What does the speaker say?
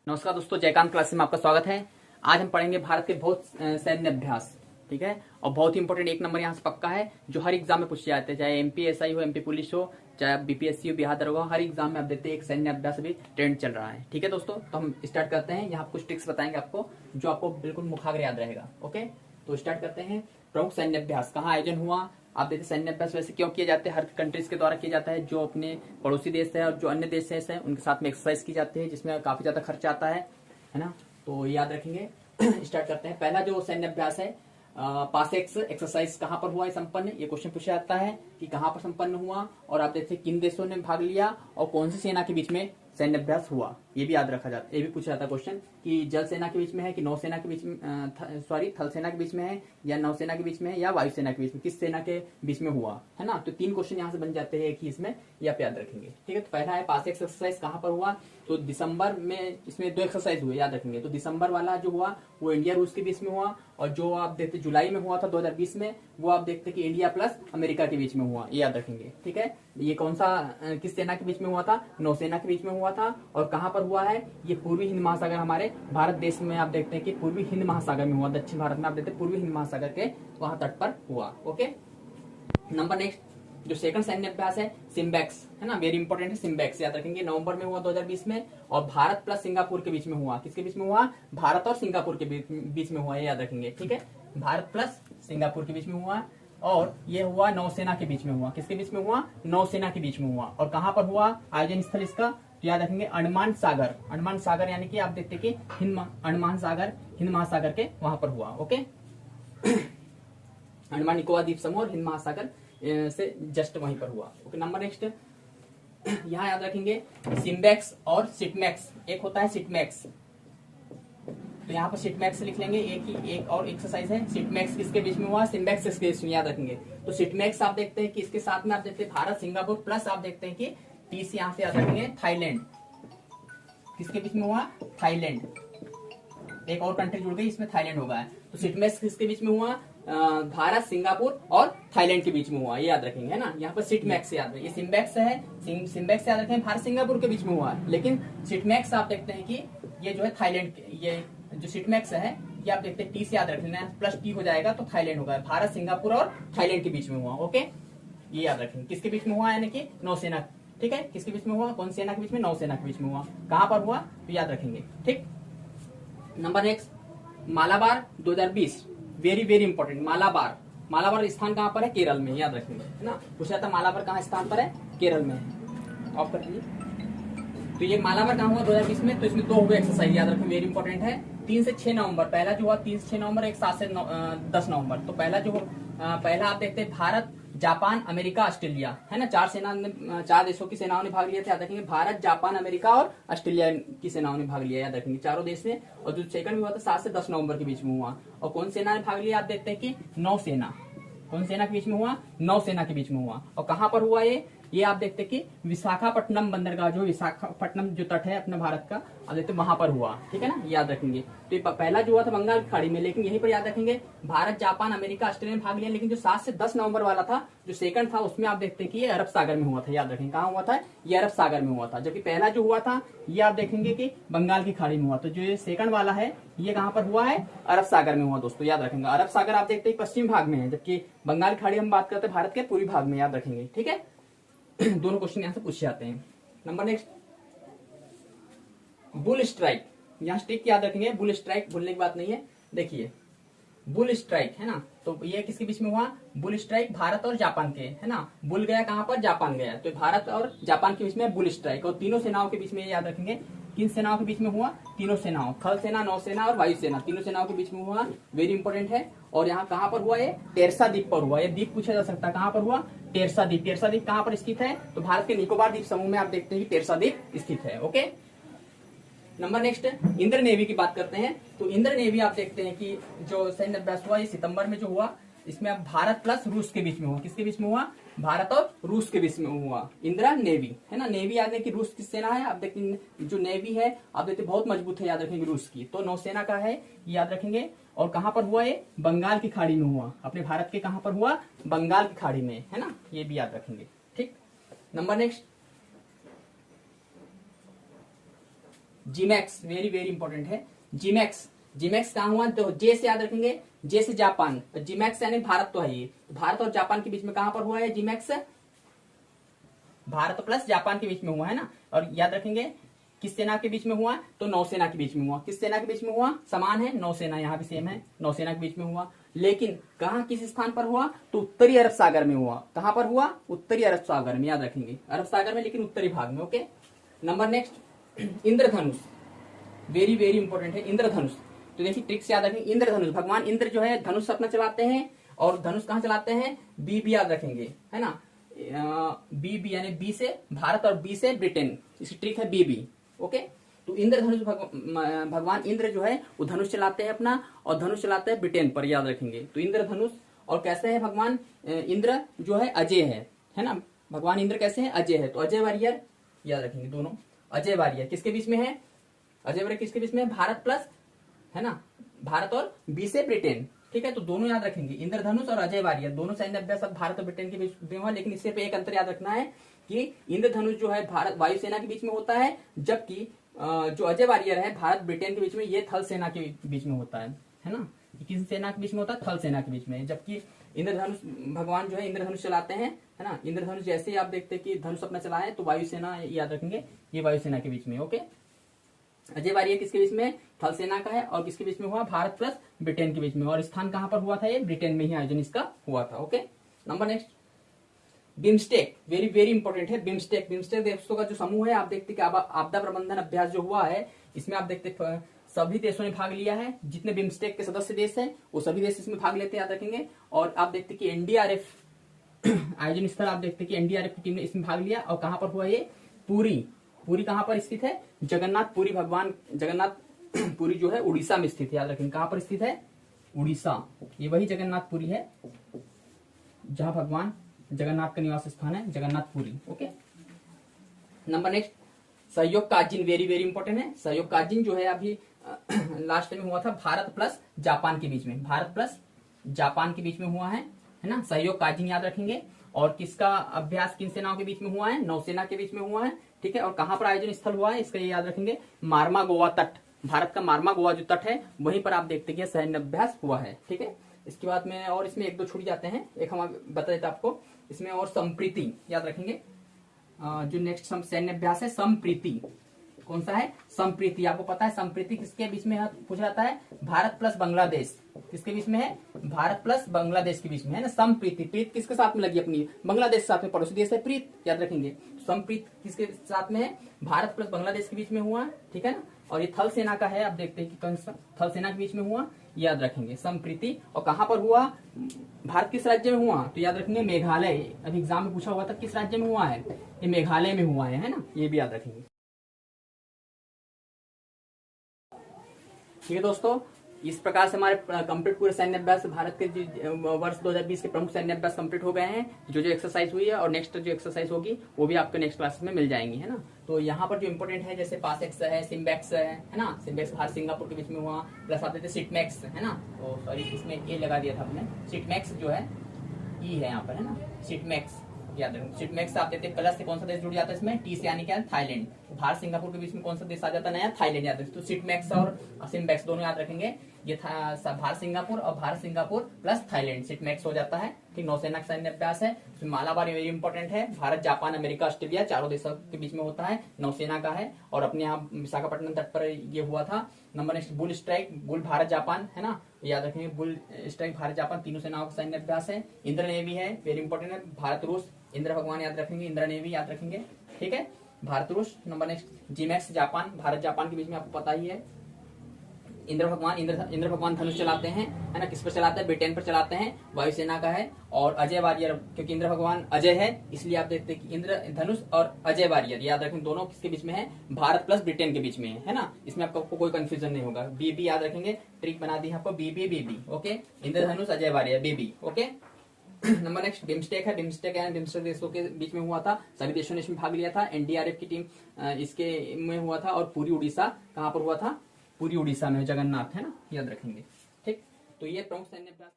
नमस्कार दोस्तों, जयकांत क्लासेस में आपका स्वागत है। आज हम पढ़ेंगे भारत के बहुत सैन्य अभ्यास। ठीक है, और बहुत ही इंपॉर्टेंट एक नंबर यहाँ से पक्का है, जो हर एग्जाम में पूछे जाते हैं, चाहे एमपीएसआई हो, एमपी पुलिस हो, चाहे बीपीएससी हो, बिहार दरोगा हो, हर एग्जाम में आप देते हैं एक सैन्य अभ्यास अभी ट्रेंड चल रहा है। ठीक है दोस्तों, तो हम स्टार्ट करते हैं। यहाँ कुछ ट्रिक्स बताएंगे आपको जो आपको बिल्कुल मुखाग्र याद रहेगा। ओके, तो स्टार्ट करते हैं। प्रमुख सैन्य अभ्यास कहाँ आयोजन हुआ? आप देखते सैन्य अभ्यास वैसे क्यों किया जाते हैं? हर कंट्रीज के द्वारा किया जाता है। जो अपने पड़ोसी देश है और जो अन्य देश है उनके साथ में एक्सरसाइज की जाती है, जिसमें काफी ज्यादा खर्चा आता है ना, तो याद रखेंगे। स्टार्ट करते हैं। पहला जो सैन्य अभ्यास है पासेक्स एक्सरसाइज कहां पर हुआ है संपन्न? ये क्वेश्चन पूछा जाता है कि कहां पर संपन्न हुआ, और आप देखते हैं किन देशों ने भाग लिया और कौन सी सेना के बीच में सैन्य अभ्यास हुआ। ये भी याद रखा जाता है। ये भी पूछा जाता है क्वेश्चन कि जल सेना के बीच में है कि नौसेना के बीच में, थल सेना के बीच में है, या नौसेना के बीच में है, या वायुसेना के बीच में, किस सेना के बीच में हुआ है ना। तो 3 क्वेश्चन यहाँ से बन जाते हैं एक ही इसमें, ये आप याद रखेंगे। ठीक है, तो पहला है पासेक्स एक्सरसाइज कहां पर हुआ? तो दिसंबर में इसमें 2 एक्सरसाइज हुए, याद रखेंगे। तो दिसंबर वाला जो हुआ वो इंडिया रूस के बीच में हुआ, और जो आप देखते जुलाई में हुआ था 2020 में, वो आप देखते कि इंडिया प्लस अमेरिका के बीच में हुआ। ये याद रखेंगे। ठीक है, ये कौन सा किस सेना के बीच में हुआ था? नौसेना के बीच में हुआ था। और कहां पर हुआ है? ये पूर्वी हिंद महासागर, हमारे भारत देश में आप देखते हैं कि पूर्वी हिंद महासागर में हुआ। दक्षिण भारत में आप देखते हैं पूर्वी हिंद महासागर के वहां तट पर हुआ। ओके, नंबर नेक्स्ट जो सेकंड सैन्य अभ्यास है सिम्बैक्स, है ना, वेरी इंपॉर्टेंट है सिम्बैक्स, याद रखेंगे। नवंबर में हुआ 2020 में, और भारत प्लस सिंगापुर के बीच में हुआ। किसके बीच में हुआ? भारत और सिंगापुर के बीच में हुआ, ये याद रखेंगे। ठीक है, भारत प्लस सिंगापुर के बीच में हुआ, और ये हुआ नौसेना के बीच में हुआ। किसके बीच में हुआ? नौसेना के बीच में हुआ। और कहां पर हुआ आयोजन स्थल इसका? तो याद रखेंगे अंडमान सागर। अंडमान सागर यानी कि आप देखते कि अंडमान सागर हिंद महासागर के वहां पर हुआ। ओके, अंडमान निकोबार द्वीप समूह और हिंद महासागर से जस्ट वहीं पर हुआ। ओके, नंबर नेक्स्ट यहाँ याद रखेंगे सिम्बैक्स और सिटमैक्स। एक होता है सिटमैक्स, तो यहाँ पर सिटमैक्स लिख लेंगे। एक और एक्सरसाइज है सिटमैक्स, किसके बीच में हुआ? सिम्बैक्स किसके बीच में, याद रखेंगे। तो सिटमैक्स आप देखते हैं कि इसके साथ में आप देखते हैं भारत सिंगापुर प्लस आप देखते हैं कि 30 यहाँ से याद रखेंगे थाईलैंड। किसके बीच में हुआ? थाईलैंड। एक और कंट्री जुड़ गई, इसमें थाईलैंड होगा। तो सिटमैक्स किसके बीच में हुआ? भारत सिंगापुर और थाईलैंड के बीच में हुआ, ये याद रखेंगे, है ना। यहाँ पर सिटमैक्स से याद रखेंगे। ये सिम्बैक्स है, सिम्बैक्स याद रखेंगे भारत सिंगापुर के बीच में हुआ, लेकिन सिटमैक्स आप देखते हैं कि ये जो है थाईलैंड, ये जो सिटमैक्स है ये आप देखते हैं टी से याद रखना है, प्लस टी हो जाएगा तो थाईलैंड होगा। भारत सिंगापुर और थाईलैंड के बीच में हुआ। ओके, ये याद रखेंगे। किसके बीच में हुआ? यानी कि नौसेना। ठीक है, किसके बीच में हुआ? कौन सेना के बीच में? नौसेना के बीच में हुआ। कहां पर हुआ? तो याद रखेंगे। ठीक, number next Malabar 2020, very very important. Malabar, Malabar स्थान कहां पर है? केरल में, याद रखेंगे, है ना। पूछा था मालाबार कहां स्थान पर है? केरल में। ऑफ कर दीजिए। तो ये मालाबार कहां हुआ 2020 में? तो इसमें 2 हुए एक्सरसाइज, याद रखें, वेरी इंपॉर्टेंट है। 3 से 6 नवंबर, पहला जो हुआ 3 से 6 नवंबर, एक 7 से 10 नवंबर। तो पहला आप देखते हैं भारत जापान अमेरिका ऑस्ट्रेलिया, है ना। 4 देशों की सेनाओं ने भाग लिया था, याद रखेंगे। भारत जापान अमेरिका और ऑस्ट्रेलिया की सेनाओं ने भाग लिया, याद रखेंगे, चारों देश ने। और जो सेकंड हुआ था 7 से 10 नवंबर के बीच में हुआ। और कौन सेना ने भाग लिया? आप देखते हैं कि नौसेना। कौन सेना के बीच में हुआ? नौसेना के बीच में हुआ। और कहां पर हुआ ये आप देखते कि विशाखापट्टनम बंदरगाह, जो विशाखापट्टनम जो तट है अपने भारत का, आप देखते वहां पर हुआ। ठीक है ना, याद रखेंगे। तो पहला जो हुआ था बंगाल की खाड़ी में, लेकिन यहीं पर याद रखेंगे भारत जापान अमेरिका ऑस्ट्रेलिया ने भाग लिया। लेकिन जो 7 से 10 नवंबर वाला था, जो सेकंड था, उसमें आप देखते कि ये अरब सागर में हुआ था, याद रखेंगे। कहाँ हुआ था? ये अरब सागर में हुआ था। जबकि पहला जो हुआ था ये आप देखेंगे कि बंगाल की खाड़ी में हुआ। तो जो ये सेकंड वाला है ये कहां पर हुआ है? अरब सागर में हुआ दोस्तों, याद रखेंगे। अरब सागर आप देखते हैं पश्चिम भाग में है, जबकि बंगाल की खाड़ी हम बात करते हैं भारत के पूर्वी भाग में, याद रखेंगे। ठीक है, दोनों क्वेश्चन यहां से पूछे जाते हैं। नंबर नेक्स्ट बुल स्ट्राइक, यहां स्ट्रिक याद रखेंगे। बुल स्ट्राइक भूलने की बात नहीं है। देखिए बुल स्ट्राइक, है ना, तो ये किसके बीच में हुआ? बुल स्ट्राइक भारत और जापान के, है ना। बुल गया कहां पर? जापान गया। तो भारत और जापान के बीच में बुल स्ट्राइक, और तीनों सेनाओं के बीच में, याद रखेंगे। किन सेनाओं के बीच में हुआ? तीनों सेनाओं, थल सेना, नौसेना और वायुसेना, तीनों सेनाओं के बीच में हुआ, वेरी इंपॉर्टेंट है। और यहाँ कहां पर हुआ? ये टेरसा द्वीप पर हुआ। ये द्वीप पूछा जा सकता है, कहां पर हुआ? टेरसा द्वीप। टेरसा द्वीप कहां पर स्थित है? तो भारत के निकोबार द्वीप समूह में आप देखते हैं कि टेरसा द्वीप स्थित है। Okay, number next Indra navy की बात करते हैं। तो इंद्र नेवी आप देखते हैं कि जो सैन्य अभ्यास हुआ ये सितंबर में जो हुआ, इसमें अब भारत प्लस रूस के बीच में हुआ। किसके बीच में हुआ? भारत और रूस के बीच में हुआ इंदिरा नेवी, है ना। नेवी याद है कि रूस की सेना है। आप देखिए जो नेवी है आप देखते बहुत मजबूत है, याद रखेंगे, रूस की। तो नौसेना का है, याद रखेंगे। और कहां पर हुआ ये? बंगाल की खाड़ी में हुआ। अपने भारत के कहां पर हुआ? बंगाल की खाड़ी में, है ना, ये भी याद रखेंगे। ठीक, number next JIMEX very very important है। जीमैक्स, जीमैक्स कहाँ हुआ? तो जे से याद रखेंगे, जे से जापान, जीमैक्स यानी भारत तो है ये, भारत और जापान के बीच में कहां पर हुआ है जीमैक्स? भारत प्लस जापान के बीच में हुआ है ना। और याद रखेंगे किस सेना के बीच में हुआ? तो नौसेना के बीच में हुआ। किस सेना के बीच में हुआ? समान है, नौसेना, यहाँ भी सेम है, नौसेना के बीच में हुआ। लेकिन कहा किस स्थान पर हुआ? तो उत्तरी अरब सागर में हुआ। कहां पर हुआ? उत्तरी अरब सागर में, याद रखेंगे, अरब सागर में लेकिन उत्तरी भाग में। ओके, नंबर नेक्स्ट, इंद्रधनुष, वेरी वेरी इंपॉर्टेंट है इंद्रधनुष। तो देखिए ट्रिक्स याद रखेंगे, इंद्रधनुष, भगवान इंद्र जो है धनुष अपना चलाते हैं, और धनुष कहां चलाते हैं? बी याद रखेंगे, है ना, बी यानी बी से भारत और बी से ब्रिटेन, इसकी ट्रिक है बी। ओके, तो इंद्रधनुष भगवान इंद्र जो है वो धनुष चलाते हैं अपना, और धनुष चलाते हैं ब्रिटेन पर, याद रखेंगे। तो इंद्रधनुष, और कैसे है भगवान इंद्र जो है? अजय है ना, भगवान इंद्र कैसे है? अजय है। तो अजय वॉरियर, याद रखेंगे दोनों, अजय वॉरियर किसके बीच में है? अजय वॉरियर किसके बीच में? भारत प्लस, है ना, भारत और बी से ब्रिटेन, ठीक है। तो दोनों याद रखेंगे, इंद्रधनुष और अजय वॉरियर, दोनों सैन्य अभ्यास अब भारत और ब्रिटेन के बीच में हुआ। लेकिन इससे पे एक अंतर याद रखना है कि इंद्रधनुष जो है भारत वायुसेना के बीच में होता है, जबकि जो अजय वॉरियर है भारत ब्रिटेन के बीच में, ये थल सेना के बीच में होता है ना। किस सेना के बीच में होता है? थल सेना के बीच में। जबकि इंद्रधनुष भगवान जो है इंद्रधनुष चलाते हैं, है ना, इंद्रधनुष जैसे ही आप देखते हैं कि धनुष अपना चलाए तो वायुसेना, याद रखेंगे, ये वायुसेना के बीच में। ओके, अजय वॉरियर किसके बीच में? थल सेना का है। और किसके बीच में हुआ? भारत प्लस ब्रिटेन के बीच में। और स्थान कहां पर हुआ था? ये ब्रिटेन में ही आयोजन इसका हुआ था। Okay, number next, BIMSTEC, very very important है बिम्स्टेक। बिम्स्टेक देशों का जो समूह है, आप देखते कि आपदा प्रबंधन अभ्यास जो हुआ है, इसमें आप देखते सभी देशों ने भाग लिया है। जितने बिम्स्टेक के सदस्य देश है वो सभी देश इसमें भाग लेते हैं, याद रखेंगे। और आप देखते कि एनडीआरएफ आयोजन स्थल, आप देखते कि एनडीआरएफ की टीम ने इसमें भाग लिया। और कहां पर हुआ ये? पुरी कहां पर स्थित है? जगन्नाथपुरी, भगवान जगन्नाथपुरी जो है उड़ीसा में स्थित है, याद रखेंगे। कहां पर स्थित है? उड़ीसा, ये वही जगन्नाथपुरी है जहां भगवान जगन्नाथ का निवास स्थान है, जगन्नाथपुरी। ओके, नंबर नेक्स्ट, सहयोग काजिन, वेरी वेरी इंपॉर्टेंट है। सहयोग काजिन जो है अभी लास्ट में हुआ था भारत प्लस जापान के बीच में, भारत प्लस जापान के बीच में हुआ है ना, सहयोग काजिन, याद रखेंगे। और किसका अभ्यास किन सेनाओं के बीच में हुआ है? नौसेना के बीच में हुआ है, ठीक है। और कहां पर आयोजन स्थल हुआ है इसका ये याद रखेंगे, मार्मा गोवा तट, भारत का मार्मा गोवा जो तट है वहीं पर आप देखते हैं सैन्य अभ्यास हुआ है, ठीक है। इसके बाद में और इसमें एक दो छूट जाते हैं, एक हम बता देते आपको इसमें, और संप्रीति, याद रखेंगे। जो नेक्स्ट सैन्य अभ्यास है संप्रीति, कौन सा है? संप्रीति, आपको पता है संप्रीति किसके बीच में पूछा जाता है? भारत प्लस बांग्लादेश, किसके बीच में है? भारत प्लस बांग्लादेश के बीच में, है ना। संप्रीति, प्रीत किसके साथ में लगी? अपनी बांग्लादेश के साथ में, पड़ोसी देश है प्रीत, याद रखेंगे। संप्रीत किसके साथ में है? भारत प्लस बांग्लादेश के बीच में हुआ, ठीक है ना। और ये थल सेना का है, आप देखते हैं कि कौन सा थल सेना के बीच में हुआ, याद रखेंगे संप्रीति। और कहां पर हुआ? भारत किस राज्य में हुआ? तो याद रखेंगे मेघालय, अभी एग्जाम में पूछा हुआ था किस राज्य में हुआ है, ये मेघालय में हुआ है ना, ये भी याद रखेंगे। ठीक है दोस्तों, इस प्रकार से हमारे कंप्लीट पूरे सैन्य अभ्यास भारत के वर्ष 2020 के प्रमुख सैन्य अभ्यास कंप्लीट हो गए हैं। जो एक्सरसाइज हुई है और नेक्स्ट जो एक्सरसाइज होगी वो भी आपके नेक्स्ट क्लास में मिल जाएंगी, है ना। तो यहाँ पर जो इंपॉर्टेंट है जैसे पासएक्स है, सिम्बैक्स है ना, सिम्बैक्स भारत सिंगापुर के बीच में हुआ, प्लस आप देते सिटमैक्स, है ना। तो सॉरी इसमें ए लगा दिया था आपने, सिटमैक्स जो है ई है यहाँ पर, है ना, सिटमैक्स, याद रखें। सिटमैक्स आप देते हैं प्लस से कौन सा देश जुड़ जाता है इसमें? टी से, यानी क्या? थाईलैंड। भारत सिंगापुर के बीच में कौन सा देश आ जाता है? नया थाईलैंड, याद रखें। तो सिटमैक्स और सिम्बैक्स दोनों याद रखेंगे। ये भारत सिंगापुर और भारत सिंगापुर प्लस थाईलैंड, सिटमैक्स हो जाता है, ठीक। नौसेना का सैन्य अभ्यास है। मालाबार वेरी इंपॉर्टेंट है, भारत जापान अमेरिका ऑस्ट्रेलिया चारों देशों के बीच में होता है, नौसेना का है। और अपने यहाँ विशाखापट्टनम तट पर ये हुआ था। Number next, bull strike, bull Bharat Japan, है ना, याद रखेंगे। बुल स्ट्राइक भारत जापान तीनों सेनाओं का सैन्य अभ्यास है। इंद्र नेवी है, वेरी इंपॉर्टेंट है, भारत रूस, इंद्र भगवान याद रखेंगे, इंद्र नेवी याद रखेंगे, ठीक है, भारत रूस। Number next, JIMEX Japan, Bharat Japan के बीच में आपको पता ही है। इंद्र भगवान धनुष चलाते हैं, है ना, किस पर चलाते हैं? ब्रिटेन पर चलाते हैं, वायुसेना का है। और अजय वॉरियर, क्योंकि इंद्र भगवान अजय है इसलिए आप देखते हैं कि इंद्र धनुष और अजय वॉरियर, याद रखें, दोनों किसके बीच में है? भारत प्लस ब्रिटेन के बीच में है ना। इसमें आपको कोई कंफ्यूजन नहीं होगा, बीबी याद रखेंगे, ट्रिक बना दी है आपको, बीबी, ओके। इंद्र धनुष अजय वॉरियर, बीबी, ओके। नंबर नेक्स्ट, बिम्स्टेक है, बिम्स्टेक देशों के बीच में हुआ था, सभी देशों ने इसमें भाग लिया था। एनडीआरएफ की टीम इसके में हुआ था। और पूरी उड़ीसा कहां पर हुआ था? पूरी उड़ीसा में, जगन्नाथ, है ना, याद रखेंगे, ठीक। तो ये प्रमुख सैन्य अभ्यास